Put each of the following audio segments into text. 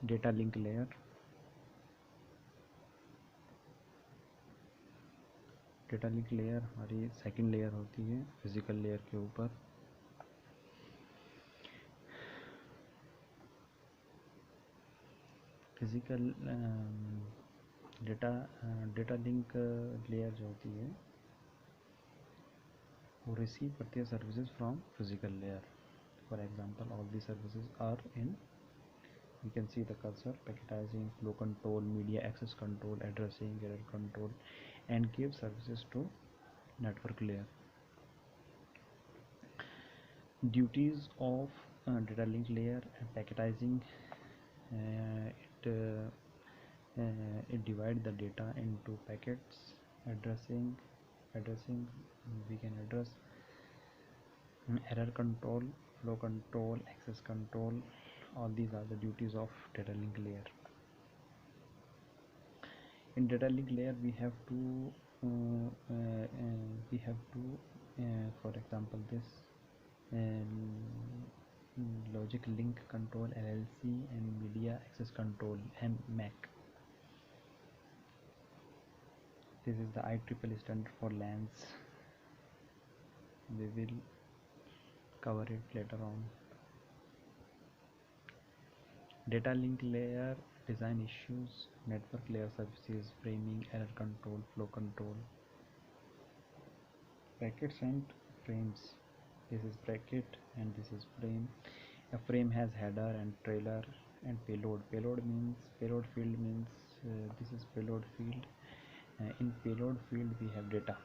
Data link layer, data link layer हमारी second layer होती है फिजिकल लेयर के ऊपर। फिजिकल डेटा लिंक लेयर जो होती है वो रिसीव करती है services from physical layer. For example all the services are in, you can see the cursor, packetizing, flow control, media access control, addressing, error control, and give services to network layer. Duties of data link layer and packetizing, it divide the data into packets. Addressing we can address error control, flow control, access control. All these are the duties of data link layer. In data link layer we have to for example this logic link control LLC and media access control MAC. This is the IEEE standard for LANs. We will cover it later on. Data link layer design issues, network layer services, framing, error control, flow control, brackets and frames. This is bracket and this is frame. A frame has header and trailer and payload. Payload field means this is payload field. In payload field we have data.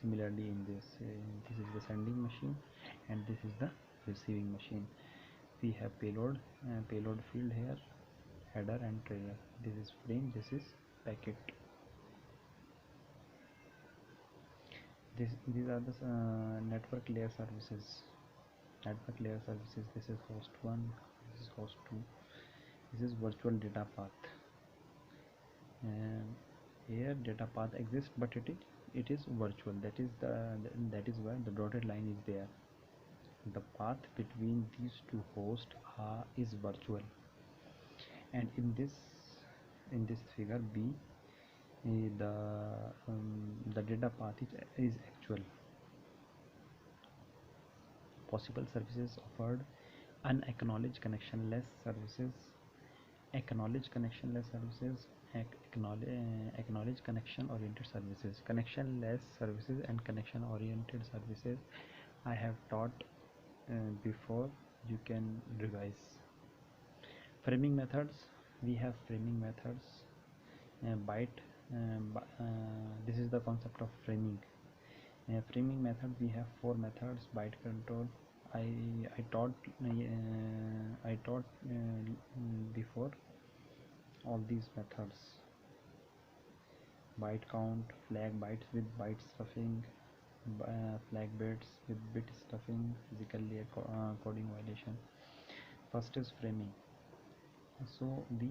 Similarly in this is the sending machine and this is the receiving machine. We have payload field here, header and trailer. This is frame, this is packet. These are the network layer services. This is host 1, this is host 2, this is virtual data path. Here data path exists but it is virtual. That is why the dotted line is there. The path between these two hosts is virtual, and in this figure B, the data path is actual. Possible services offered: unacknowledged connectionless services, acknowledged connectionless services, acknowledged connection oriented services. Connectionless services and connection oriented services I have taught before, you can revise. Framing methods, we have framing methods. This is the concept of framing. Framing method, we have 4 methods. Byte control, I taught before all these methods. Byte count, flag bytes with byte stuffing, flag bits with bit stuffing, physically coding violation. First is framing. So we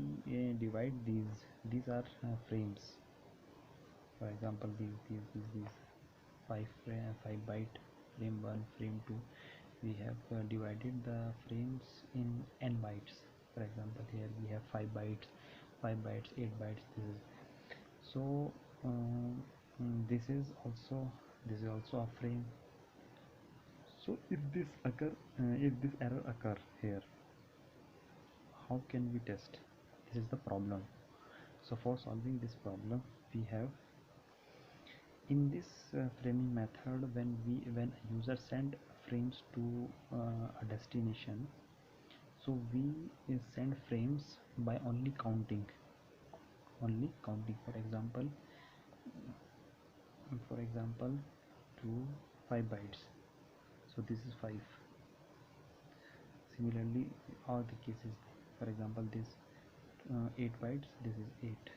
divide these are frames. For example, these 5 byte frame 1, frame 2. We have divided the frames in n bytes. For example, here we have 5 bytes, 8 bytes. So this is also a frame. So if this error occur here, how can we test? This is the problem. So for solving this problem, we have in this framing method, when a user send frames to a destination, so we send frames by only counting. For example, to 5 bytes. So this is 5. Similarly, all the cases. For example, this 8 bytes. This is 8.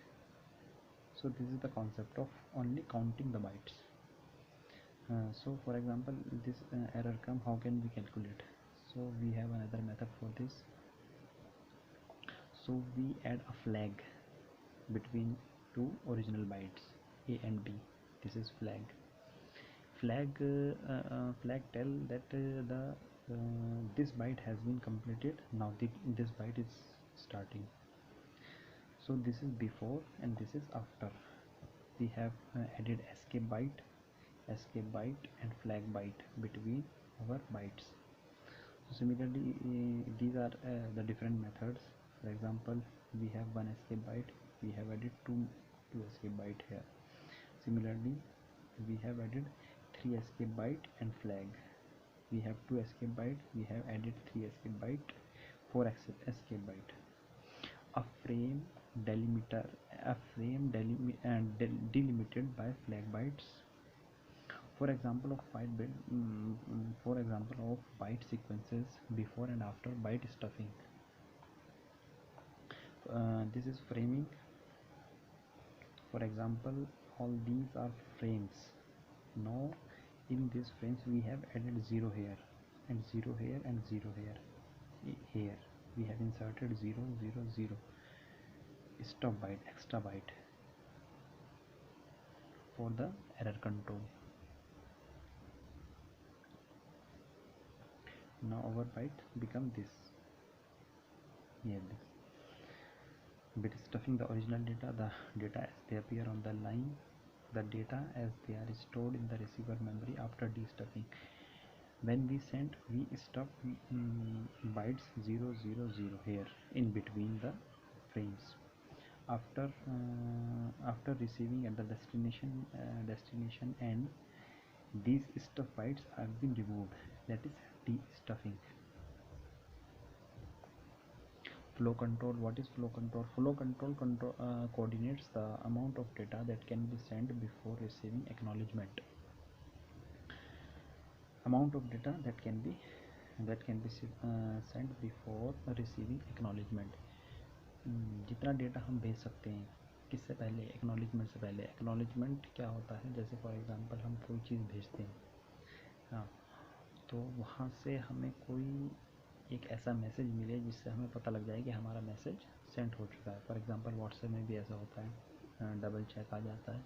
So this is the concept of only counting the bytes. So for example, this error come, how can we calculate? So we have another method for this. So we add a flag between two original bytes A and B. This is flag. Flag tell that this byte has been completed. Now this byte is starting. So this is before and this is after. We have added escape byte and flag byte between our bytes. So similarly, these are the different methods. For example, we have one escape byte, we have added two escape byte here. Similarly, we have added 3 escape byte and flag. We have 2 escape byte, we have added 3 escape byte, 4 escape byte. A frame delimiter, delimited by flag bytes. For example of byte sequences before and after byte stuffing. This is framing. For example, all these are frames. Now in these frames we have added 0 here and 0 here and 0 here. Here we have inserted 0 0 0 stop byte, extra byte for the error control. Now our byte become this. Here this bit stuffing the original data, the data as they appear on the line, the data as they are stored in the receiver memory after destuffing. When we send, we stuff bytes 0 0 0 here in between the frames. After receiving at the destination end, these stuff bytes have been removed, that is de-stuffing. Flow control. What is flow control? Flow control coordinates the amount of data that can be sent before receiving acknowledgement. Amount of data that can be sent before receiving acknowledgement. जितना data हम भेज सकते हैं किससे पहले, acknowledgement से पहले. Acknowledgement क्या होता है, जैसे फॉर एग्जांपल हम कोई चीज़ भेजते हैं, हाँ, तो वहाँ से हमें कोई एक ऐसा मैसेज मिले जिससे हमें पता लग जाए कि हमारा मैसेज सेंड हो चुका है. फॉर एग्जांपल व्हाट्सएप में भी ऐसा होता है, डबल चेक आ जाता है,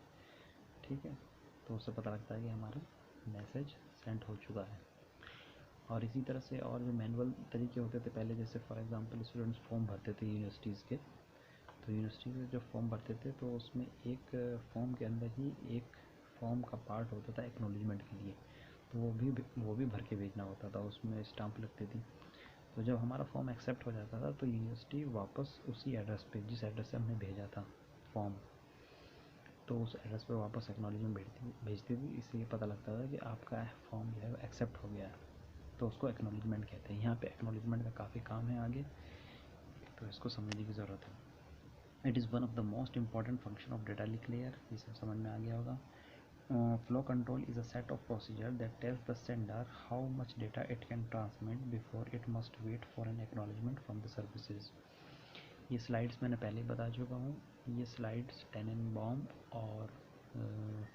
ठीक है, तो उससे पता लगता है कि हमारा मैसेज सेंड हो चुका है. और इसी तरह से और भी मैनुअल तरीके होते थे पहले, जैसे फॉर एग्जांपल स्टूडेंट्स फॉर्म भरते थे यूनिवर्सिटीज़ के, तो यूनिवर्सिटी में जब फॉर्म भरते थे तो उसमें एक फॉर्म के अंदर ही एक फॉर्म का पार्ट होता था एक्नॉलेजमेंट के लिए, तो वो भी भर के भेजना होता था, उसमें स्टाम्प लगती थी. तो जब हमारा फॉर्म एक्सेप्ट हो जाता था तो यूनिवर्सिटी वापस उसी एड्रेस पे, जिस एड्रेस से हमने भेजा था फॉर्म, तो उस एड्रेस पे वापस एक्नॉलेजमेंट भेजती थी. इसलिए पता लगता था कि आपका फॉर्म जो है एक्सेप्ट हो गया है, तो उसको एक्नॉलेजमेंट कहते हैं. यहाँ पे एक्नॉलेजमेंट का काफ़ी काम है आगे, तो इसको समझने की ज़रूरत है. It is one of the most important function of data link layer. ये सब समझ में आ गया होगा. Flow control is a set of procedure that tells the sender how much data it can transmit before it must wait for an acknowledgement from the services. ये slides मैंने पहले बता चुका हूँ. ये स्लाइड्स टेनेनबॉम और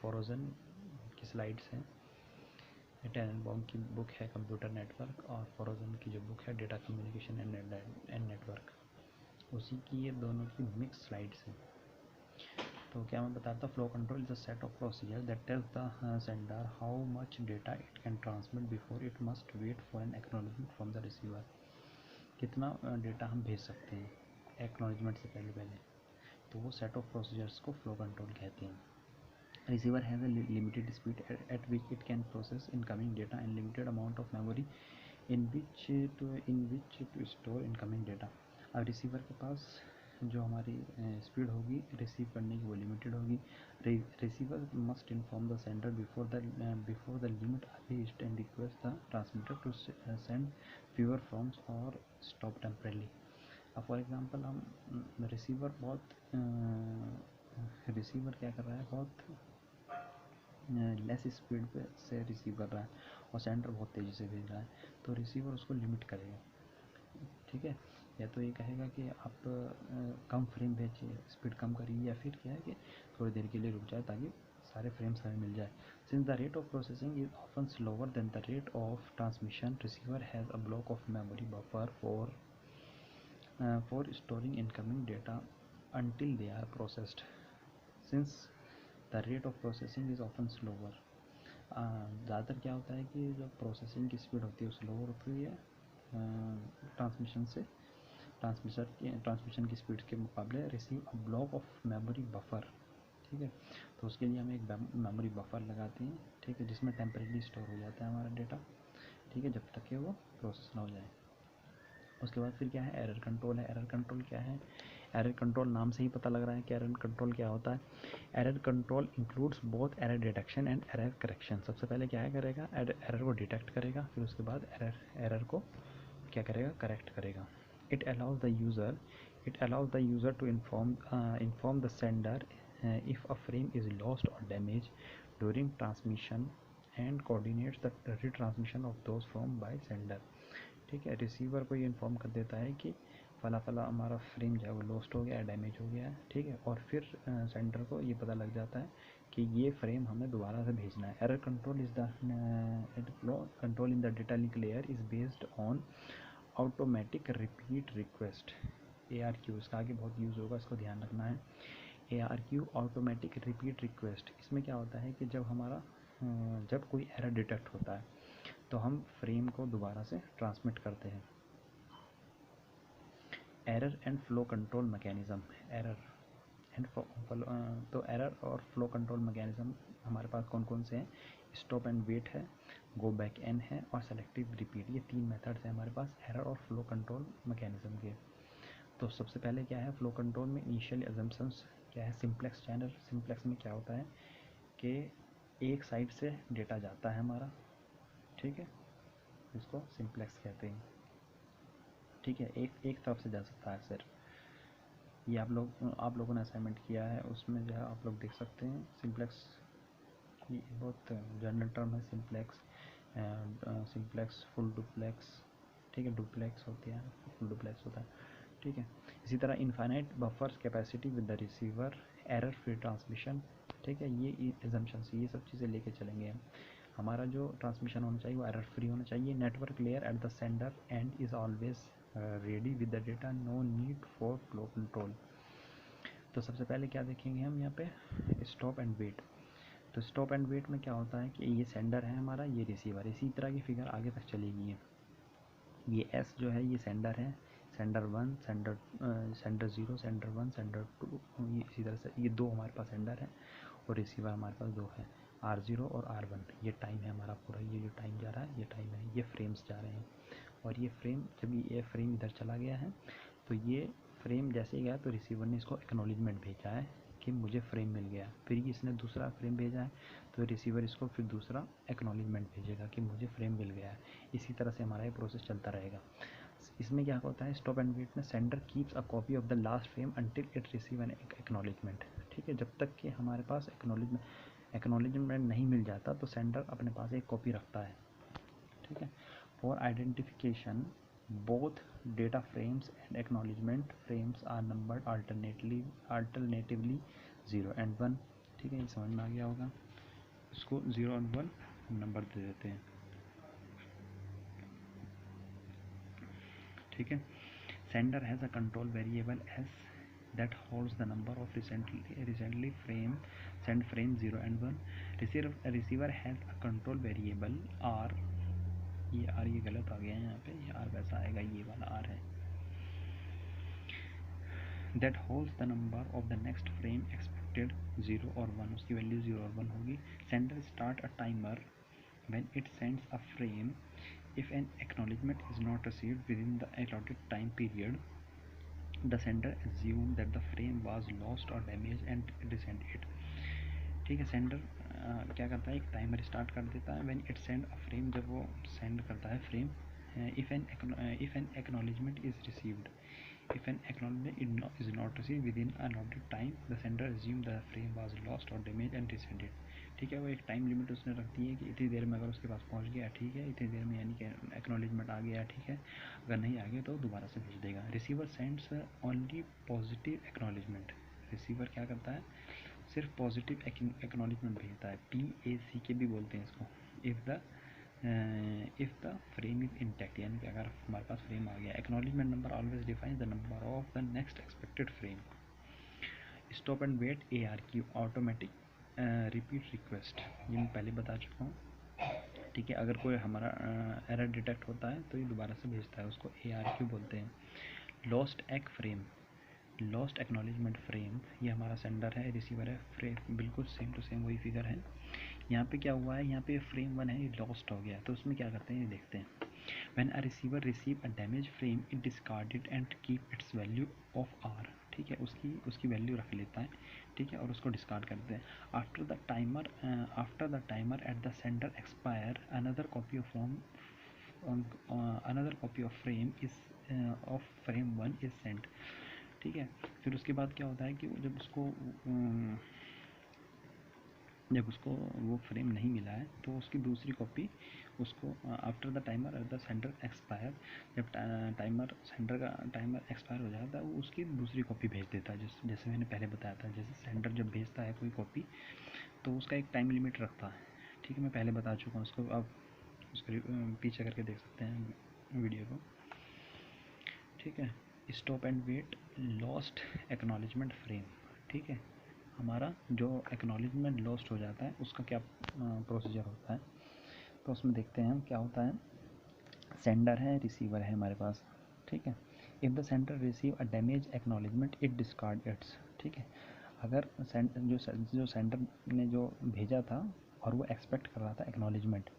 फोरोजन की slides हैं. टेनेनबॉम की बुक है कंप्यूटर नेटवर्क और फोरोजन की जो बुक है डेटा कम्युनिकेशन एंड नेटवर्क, उसी की ये दोनों की मिक्स स्लाइड्स हैं. तो क्या मैं बताता, flow control is a set of procedure that tells the sender how much data it can transmit before it must wait for an acknowledgement from the receiver. कितना डेटा हम भेज सकते हैं एक्नॉलेजमेंट से पहले, तो वो सेट ऑफ प्रोसीजर्स को फ्लो कंट्रोल कहते हैं. Receiver has a limited speed at which it can process incoming data and limited amount of memory in which to store incoming data. अब रिसीवर के पास जो हमारी स्पीड होगी रिसीव करने की वो लिमिटेड होगी. Receiver must inform the sender before the limit reached and request the transmitter to send fewer forms और स्टॉप टेम्परेली. अब फॉर एग्जांपल हम रिसीवर क्या कर रहा है, बहुत लेस स्पीड पे से रिसीव कर रहा है और सेंडर बहुत तेज़ी से भेज रहा है, तो रिसीवर उसको लिमिट करेगा. ठीक है, या तो ये कहेगा कि आप कम फ्रेम भेजिए, स्पीड कम करिए, या फिर क्या है कि थोड़ी देर के लिए रुक जाए ताकि सारे फ्रेम्स हमें मिल जाए. Since the rate of processing is often slower then the rate of transmission, receiver has a block of memory buffer for storing incoming data until they are processed. Since the rate of processing is often slower, ज़्यादातर क्या होता है कि जो processing की speed होती है वो स्लो होती है ट्रांसमिशन से, ट्रांसमिशन की स्पीड के मुकाबले। Receive a block of memory buffer, ठीक है, तो उसके लिए हम एक मेमोरी बफर लगाते हैं, ठीक है, जिसमें टेम्परेरी स्टोर हो जाता है हमारा डेटा, ठीक है, जब तक कि वो प्रोसेस ना हो जाए। उसके बाद फिर क्या है, एरर कंट्रोल है। एरर कंट्रोल क्या है, एरर कंट्रोल नाम से ही पता लग रहा है कि एरर कंट्रोल क्या होता है। Error control includes both error detection and error correction. सबसे पहले क्या करेगा, एरर को डिटेक्ट करेगा, फिर उसके बाद एरर को क्या करेगा, करेक्ट करेगा। It allows the user to inform the sender if a frame is lost or damaged during transmission and coordinates the retransmission of those from by sender, ठीक है। रिसीवर को ये इन्फॉर्म कर देता है कि फला हमारा फ्रेम जो है वो लॉस्ट हो गया है, डैमेज हो गया है, ठीक है, और फिर सेंडर को ये पता लग जाता है कि ये फ्रेम हमें दोबारा से भेजना है। Error control is the control in the data link layer is based on automatic repeat request, ARQ, इसका आगे बहुत यूज़ होगा, इसको ध्यान रखना है। ARQ ऑटोमेटिक रिपीट रिक्वेस्ट, इसमें क्या होता है कि जब कोई एरर डिटेक्ट होता है तो हम फ्रेम को दोबारा से ट्रांसमिट करते हैं। Error and flow control mechanism, तो एरर और फ्लो कंट्रोल मैकेनिज्म हमारे पास कौन कौन से हैं, स्टॉप एंड वेट है, गो बैक एन है और सेलेक्टिव रिपीट। ये 3 मेथड्स हैं हमारे पास एरर और फ्लो कंट्रोल मैकेनिज्म के। तो सबसे पहले क्या है, फ्लो कंट्रोल में इनिशियल अजम्पशंस क्या है, सिंप्लेक्स चैनल। सिंप्लेक्स में क्या होता है कि एक साइड से डेटा जाता है हमारा, ठीक है, इसको सिंप्लेक्स कहते हैं, ठीक है, एक तरफ से जा सकता है सर। ये आप लोगों ने असाइनमेंट किया है, उसमें जो है आप लोग देख सकते हैं। सिंप्लेक्स ये बहुत जनरल टर्म है, सिंप्लेक्स फुल डुप्लेक्स, ठीक है, डुप्लेक्स होती है, फुल डुप्लेक्स होता है, ठीक है। इसी तरह infinite buffer capacity with the receiver, error free transmission, ठीक है, ये एजम्पशंस, ये सब चीज़ें लेके चलेंगे हम। हमारा जो ट्रांसमिशन होना चाहिए वो एरर फ्री होना चाहिए। Network layer at the sender end is always ready with the data, no need for flow control. तो सबसे पहले क्या देखेंगे हम यहाँ पे, स्टॉप एंड वेट। तो स्टॉप एंड वेट में क्या होता है कि ये सेंडर है हमारा, ये रिसीवर, इसी तरह की फिगर आगे तक चलेगी। ये एस जो है ये सेंडर है, सेंडर 1, सेंडर 0, सेंडर 1, सेंडर 2, ये इसी तरह से ये 2 हमारे पास सेंडर है और रिसीवर हमारे पास 2 है, R0 और R1। ये टाइम है हमारा पूरा, ये जो टाइम जा रहा है ये टाइम है, ये फ्रेम्स जा रहे हैं। और ये फ्रेम, जब ये फ्रेम इधर चला गया है तो ये फ्रेम जैसे ही गया तो रिसीवर ने इसको एक्नॉलेजमेंट भेजा है कि मुझे फ्रेम मिल गया। फिर इसने दूसरा फ्रेम भेजा है तो रिसीवर इसको फिर दूसरा एक्नॉलेजमेंट भेजेगा कि मुझे फ्रेम मिल गया है। इसी तरह से हमारा ये प्रोसेस चलता रहेगा। इसमें क्या होता है, स्टॉप एंड वेट में sender keeps a copy of the last frame until it receive an acknowledgement, ठीक है, जब तक कि हमारे पास एक्नॉलेजमेंट नहीं मिल जाता तो सेंडर अपने पास एक कॉपी रखता है, ठीक है। For identification both data frames and acknowledgement frames are numbered alternatively 0 and 1, ठीक है, ये समझ में आ गया होगा। इसको 0 और 1 नंबर दे देते हैं, ठीक है। Sender has a control variable S that holds the number of recently sent frame 0 and 1. Receiver has a control variable r, ये r ये गलत आ गया है यहाँ पे, ये r वैसा आएगा, ये वाला r है, that holds the number of the next frame expected 0 और 1, उसकी वैल्यू 0 और 1 होगी। Sender start a timer when it sends a frame if an acknowledgement is not received within the allotted time period. The sender assumed that the frame was lost or damaged and resend it, ठीक है। Sender क्या करता है, एक timer start कर देता है when it send a frame, जब वो सेंड करता है frame. If N acknowledgement is received, if N acknowledgement is not receive with in allotted time, the sender assume the frame was lost और damage and resend it, ठीक है। वो एक time limit उसने रख दी है कि इतनी देर में अगर उसके पास पहुंच गया, ठीक है, इतनी देर में यानी कि एक्नॉलेजमेंट आ गया, ठीक है, अगर नहीं आ गया तो दोबारा से भेज देगा। Receiver sends only positive acknowledgement, receiver क्या करता है, सिर्फ पॉजिटिव एक्नॉलेजमेंट भेजता है, PACK भी बोलते हैं इसको। If the frame is intact, यानी कि अगर हमारे पास फ्रेम आ गया। Acknowledgement number always defines the number of the next expected frame. Stop and wait ARQ automatic repeat request, ये मैं पहले बता चुका हूँ, ठीक है। अगर कोई हमारा एरर डिटेक्ट होता है तो ये दोबारा से भेजता है, उसको ARQ बोलते हैं। लॉस्ट एक फ्रेम, लॉस्ट एक्नॉलेजमेंट फ्रेम, ये हमारा सेंडर है, रिसीवर है, फ्रेम बिल्कुल सेम टू सेम वही फिगर है। यहाँ पे क्या हुआ है, यहाँ पे फ्रेम 1 है, ये लॉस्ट हो गया, तो उसमें क्या करते हैं ये देखते हैं। When a receiver receive a damage frame it discarded and keep its value of R, ठीक है, उसकी वैल्यू रख लेता है, ठीक है, और उसको डिस्कार्ड करते हैं। After the timer at the sender expire another copy of frame is of frame 1 is sent, ठीक है। फिर उसके बाद क्या होता है कि जब उसको वो फ्रेम नहीं मिला है तो उसकी दूसरी कॉपी उसको after the timer at the centre expire, जब सेंटर का टाइमर एक्सपायर हो जाता है वो उसकी दूसरी कॉपी भेज देता है। जैसे मैंने पहले बताया था, जैसे सेंटर जब भेजता है कोई कॉपी तो उसका एक टाइम लिमिट रखता है, ठीक है, मैं पहले बता चुका हूँ उसको, आप उसको पीछे करके देख सकते हैं वीडियो को, ठीक है। Stop and weight lost acknowledgement frame, ठीक है, हमारा जो एक्नॉलेजमेंट लॉस्ट हो जाता है उसका क्या प्रोसीजर होता है, तो उसमें देखते हैं हम क्या होता है। सेंडर है, रिसीवर है हमारे पास, ठीक है। If the sender receive a damage acknowledgement it discard it's, ठीक है। अगर जो सेंडर ने जो भेजा था और वो एक्सपेक्ट कर रहा था एक्नॉलेजमेंट,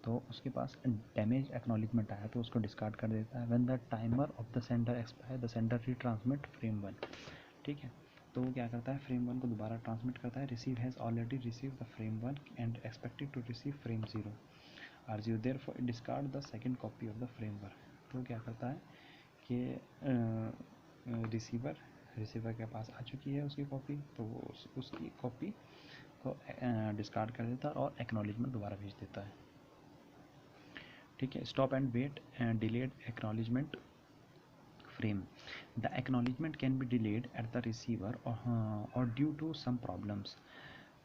तो उसके पास डैमेज एक्नॉलेजमेंट आया तो उसको डिस्कार्ड कर देता है। When the timer of the sender expire the sender retransmit frame 1, ठीक है, तो वो क्या करता है, फ्रेम 1 को दोबारा ट्रांसमिट करता है। Receive has already receive the frame 1 and expected to receive frame 0 R 0, therefore it discard the second copy of the frame 1। तो क्या करता है कि रिसीवर के पास आ चुकी है उसकी कॉपी, तो वो उसकी कॉपी को डिस्कार्ड कर देता है और एक्नॉलेजमेंट दोबारा भेज देता है, ठीक है। Stop and wait delayed acknowledgement frame, the acknowledgement can be delayed at the receiver और ड्यू टू सम प्रॉब्लम्स,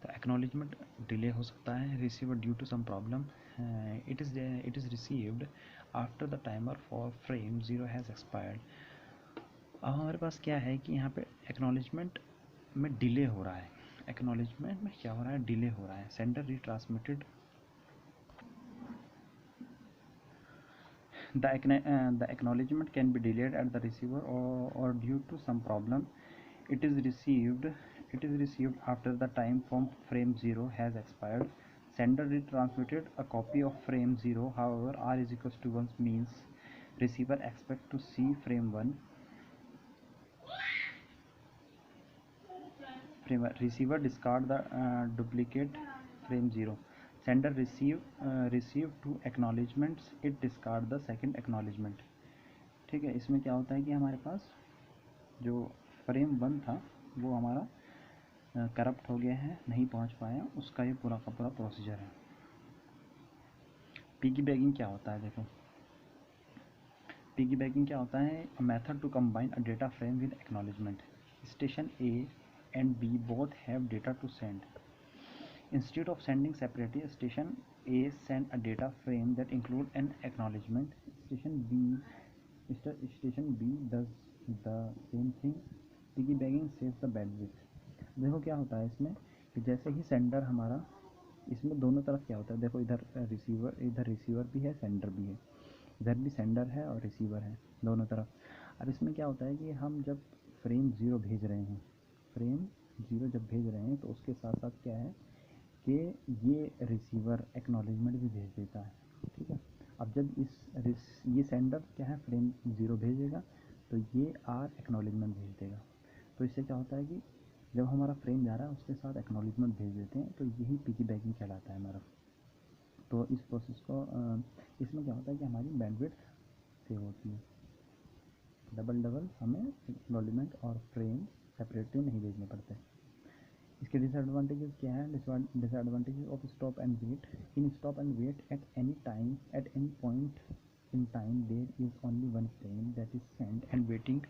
तो एक्नॉलेजमेंट डिले हो सकता है receiver due to some problem. It is received after the timer for frame 0 has expired. अब हमारे पास क्या है कि यहाँ पे एक्नॉलेजमेंट में डिले हो रहा है, एक्नॉलेजमेंट में क्या हो रहा है, डिले हो रहा है। Sender retransmitted the acknowledgement can be delayed at the receiver or due to some problem. It is received after the time from frame 0 has expired. Sender retransmitted a copy of frame 0, however r is equals to 1 means receiver expect to see frame 1. Receiver discard the duplicate frame 0. Sender receive two acknowledgements, it discard the second acknowledgement, ठीक है। इसमें क्या होता है कि हमारे पास जो frame 1 था वो हमारा करप्ट हो गया है, नहीं पहुंच पाया, उसका ये पूरा का पूरा प्रोसीजर है। पिग्गीबैकिंग क्या होता है, देखो पिग्गीबैकिंग क्या होता है, a method to combine a data frame with acknowledgement. Station A and B both have data to send. Instead of sending separately, station A send a data frame that include an acknowledgement. Station B does the same thing. Piggybacking saves the bandwidth. देखो क्या होता है इसमें कि जैसे ही sender हमारा, इसमें दोनों तरफ क्या होता है, देखो इधर रिसीवर भी है, सेंडर भी है, इधर भी सेंडर है और रिसीवर है दोनों तरफ। अब इसमें क्या होता है कि हम जब फ्रेम 0 भेज रहे हैं, फ्रेम 0 जब भेज रहे हैं तो उसके साथ साथ क्या है कि ये रिसीवर एक्नॉलेजमेंट भी भेज देता है, ठीक है। अब जब ये सेंडर क्या है, फ्रेम 0 भेजेगा तो ये आर एक्नॉलेजमेंट भेज देगा। तो इससे क्या होता है कि जब हमारा फ्रेम जा रहा है उसके साथ एक्नॉलेजमेंट भेज देते हैं, तो यही पिग्गीबैकिंग कहलाता है हमारा। तो इस प्रोसेस को इसमें क्या होता है कि हमारी बैंडविड्थ सेव होती है, डबल हमें एक्नॉलेजमेंट और फ्रेम सेपरेटली नहीं भेजने पड़ते। इसके डिसएडवांटेजेस क्या है, disadvantages of stop and wait. In stop and wait at any time at any point in time there is only one frame that is send and waiting